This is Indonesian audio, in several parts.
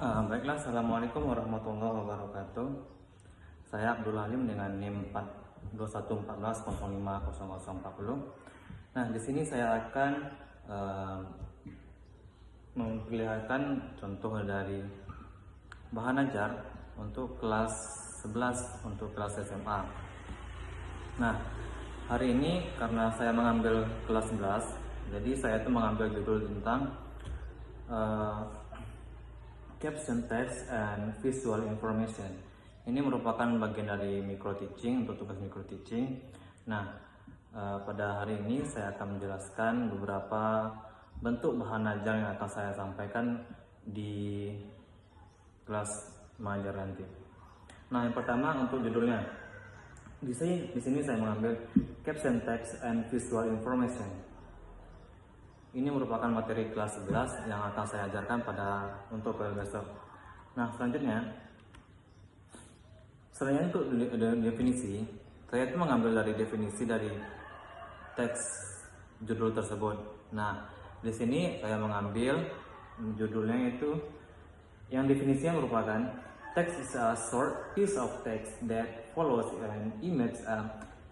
Baiklah, Assalamualaikum warahmatullahi wabarakatuh. Saya Abdul Halim dengan NIM 2114 Nah, di sini saya akan memperlihatkan contoh dari bahan ajar untuk kelas 11 untuk kelas SMA. Nah, hari ini karena saya mengambil kelas 11, jadi saya itu mengambil judul tentang Caption Text and Visual Information. Ini merupakan bagian dari micro teaching untuk tugas micro teaching. Nah, pada hari ini saya akan menjelaskan beberapa bentuk bahan ajar yang akan saya sampaikan di kelas mengajar nanti. Nah, yang pertama untuk judulnya. Di sini saya mengambil Caption Text and Visual Information. Ini merupakan materi kelas 11 yang akan saya ajarkan untuk besok. Nah, selanjutnya, selain untuk definisi, saya itu mengambil dari definisi dari teks judul tersebut. Nah, di sini saya mengambil judulnya itu yang definisinya merupakan text is a short piece of text that follows an image,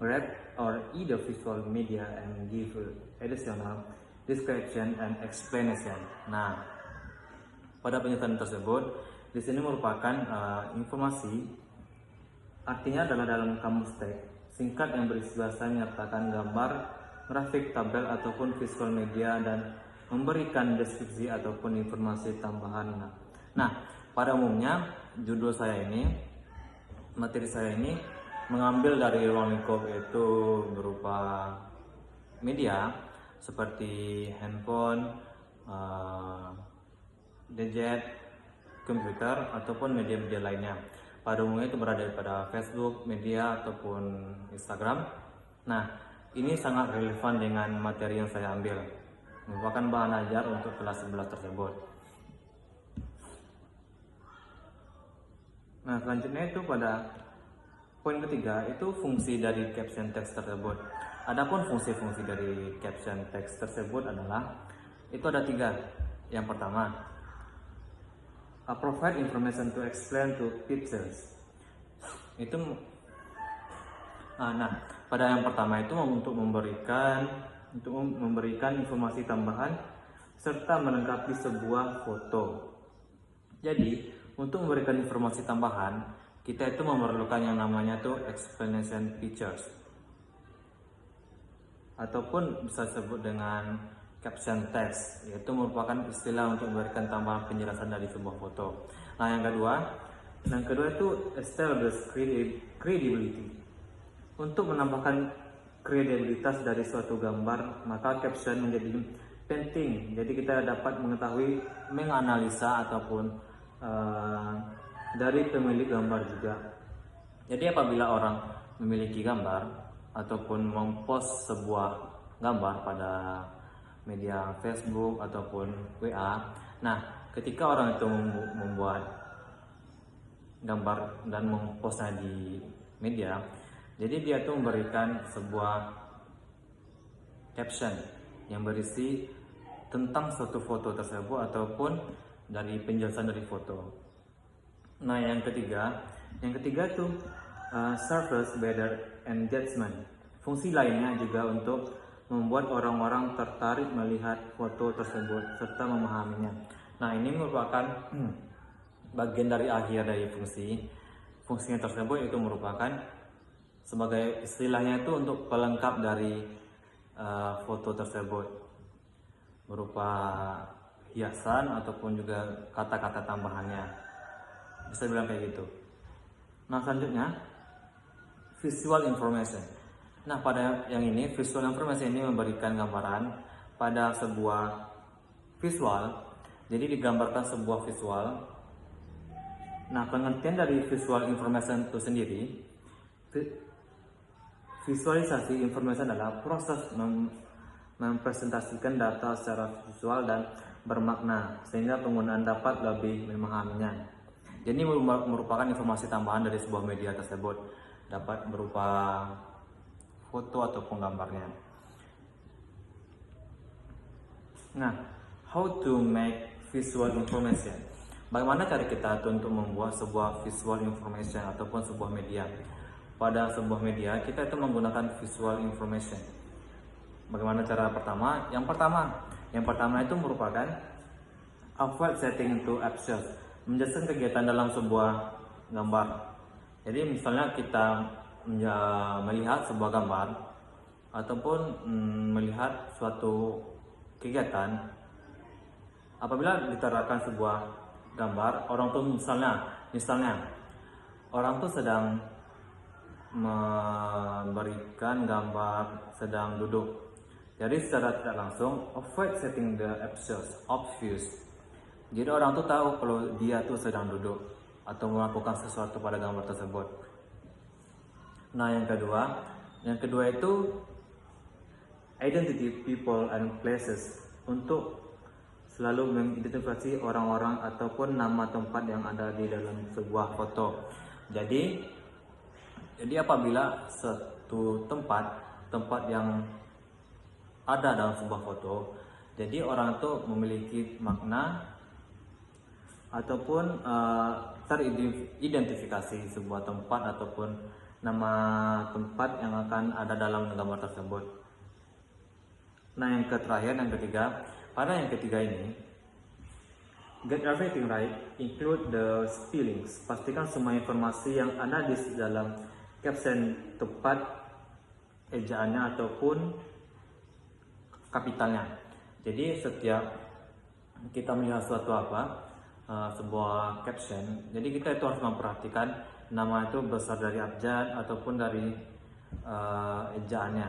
graph, or either visual media and give additional description and explanation. Nah, pada penjelasan tersebut, di sini merupakan informasi, artinya adalah dalam kamus teks singkat yang berisi bahasa menyertakan gambar, grafik, tabel ataupun visual media dan memberikan deskripsi ataupun informasi tambahan. Nah, pada umumnya judul saya ini, materi saya ini mengambil dari ruang lingkup, yaitu berupa media seperti handphone, gadget, komputer ataupun media-media lainnya. Pada umumnya itu berada pada Facebook, media ataupun Instagram. Nah, ini sangat relevan dengan materi yang saya ambil, merupakan bahan ajar untuk kelas 11 tersebut. Nah, selanjutnya itu pada poin ketiga itu fungsi dari caption text tersebut. Adapun fungsi-fungsi dari caption text tersebut adalah itu ada 3. Yang pertama, provide information to explain to pictures. Pada yang pertama itu untuk memberikan informasi tambahan serta melengkapi sebuah foto. Jadi, untuk memberikan informasi tambahan, kita itu memerlukan yang namanya tuh explanation pictures, ataupun bisa disebut dengan caption text, yaitu merupakan istilah untuk memberikan tambahan penjelasan dari sebuah foto. Nah, yang kedua itu establish credibility. Untuk menambahkan kredibilitas dari suatu gambar, maka caption menjadi penting. Jadi kita dapat mengetahui, menganalisa ataupun dari pemilik gambar juga. Jadi apabila orang memiliki gambar ataupun mempost sebuah gambar pada media Facebook ataupun WA, nah ketika orang itu membuat gambar dan mempostnya di media, jadi dia itu memberikan sebuah caption yang berisi tentang suatu foto tersebut ataupun dari penjelasan dari foto. Nah, yang ketiga itu surface better engagement. Fungsi lainnya juga untuk membuat orang-orang tertarik melihat foto tersebut serta memahaminya. Nah, ini merupakan bagian dari akhir dari fungsinya tersebut, itu merupakan sebagai istilahnya itu untuk pelengkap dari foto tersebut, berupa hiasan ataupun juga kata-kata tambahannya, bisa bilang kayak gitu. Nah, selanjutnya visual information. Nah, pada yang ini visual information ini memberikan gambaran pada sebuah visual. Jadi digambarkan sebuah visual. Nah, pengertian dari visual information itu sendiri, visualisasi informasi adalah proses mempresentasikan data secara visual dan bermakna sehingga penggunaan dapat lebih memahaminya. Jadi merupakan informasi tambahan dari sebuah media tersebut, dapat berupa foto ataupun gambarnya. Nah, how to make visual information? Bagaimana cara kita untuk membuat sebuah visual information ataupun sebuah media? Pada sebuah media kita itu menggunakan visual information. Bagaimana cara pertama? Yang pertama itu merupakan avoid setting to abstract, menjelaskan kegiatan dalam sebuah gambar. Jadi misalnya kita melihat sebuah gambar ataupun melihat suatu kegiatan, apabila diterapkan sebuah gambar, orang tuh misalnya orang tuh sedang memberikan gambar sedang duduk. Jadi secara tidak langsung avoid setting the obvious. Jadi orang tuh tahu kalau dia tuh sedang duduk atau melakukan sesuatu pada gambar tersebut. Nah, yang kedua itu identity people and places, untuk selalu mengidentifikasi orang-orang ataupun nama tempat yang ada di dalam sebuah foto. Jadi apabila satu tempat yang ada dalam sebuah foto, jadi orang itu memiliki makna ataupun teridentifikasi sebuah tempat ataupun nama tempat yang akan ada dalam gambar tersebut. Nah, yang ketiga, pada yang ketiga ini, get everything right, include the spellings. Pastikan semua informasi yang ada di dalam caption tepat ejaannya ataupun kapitalnya. Jadi setiap kita melihat sebuah caption, jadi kita itu harus memperhatikan nama itu besar dari abjad ataupun dari ejaannya.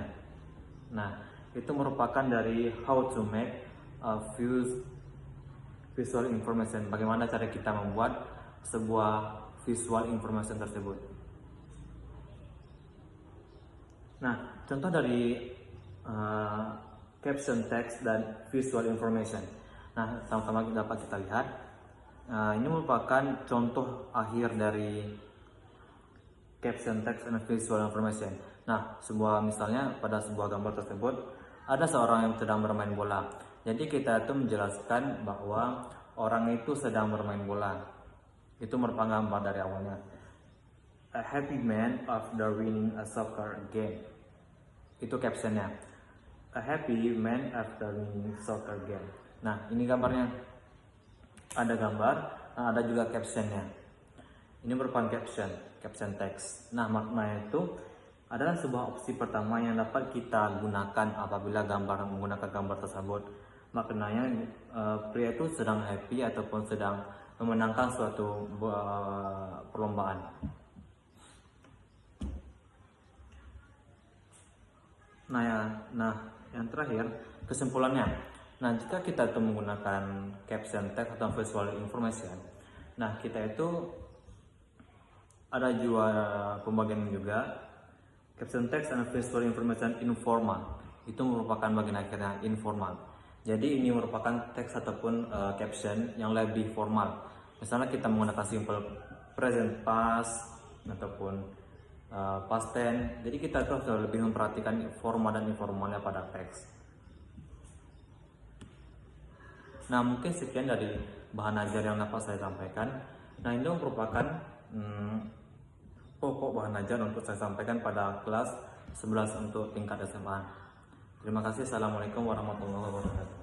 Nah, itu merupakan dari how to make visual information. Bagaimana cara kita membuat sebuah visual information tersebut. Nah, contoh dari caption text dan visual information. Nah, sama-sama dapat kita lihat. Ini merupakan contoh akhir dari caption text and visual information. Nah, misalnya pada sebuah gambar tersebut ada seorang yang sedang bermain bola. Jadi kita itu menjelaskan bahwa orang itu sedang bermain bola. Itu merupakan gambar dari awalnya. A happy man after winning a soccer game. Itu captionnya. A happy man after winning soccer game. Nah, ini gambarnya. Ada gambar, ada juga captionnya. Ini merupakan caption text. Nah, maknanya itu adalah sebuah opsi pertama yang dapat kita gunakan apabila menggunakan gambar tersebut. Maknanya pria itu sedang happy ataupun sedang memenangkan suatu perlombaan. Nah, yang terakhir kesimpulannya. Nah, jika kita itu menggunakan caption text atau visual information, nah kita itu ada juga pembagian juga caption text and visual information informal. Itu merupakan bagian akhirnya informal. Jadi ini merupakan teks ataupun caption yang lebih formal. Misalnya kita menggunakan simple present past ataupun past tense. Jadi kita tuh harus lebih memperhatikan formal dan informalnya pada teks. Nah, mungkin sekian dari bahan ajar yang dapat saya sampaikan. Nah, ini merupakan pokok bahan ajar untuk saya sampaikan pada kelas 11 untuk tingkat SMA. Terima kasih. Assalamualaikum warahmatullahi wabarakatuh.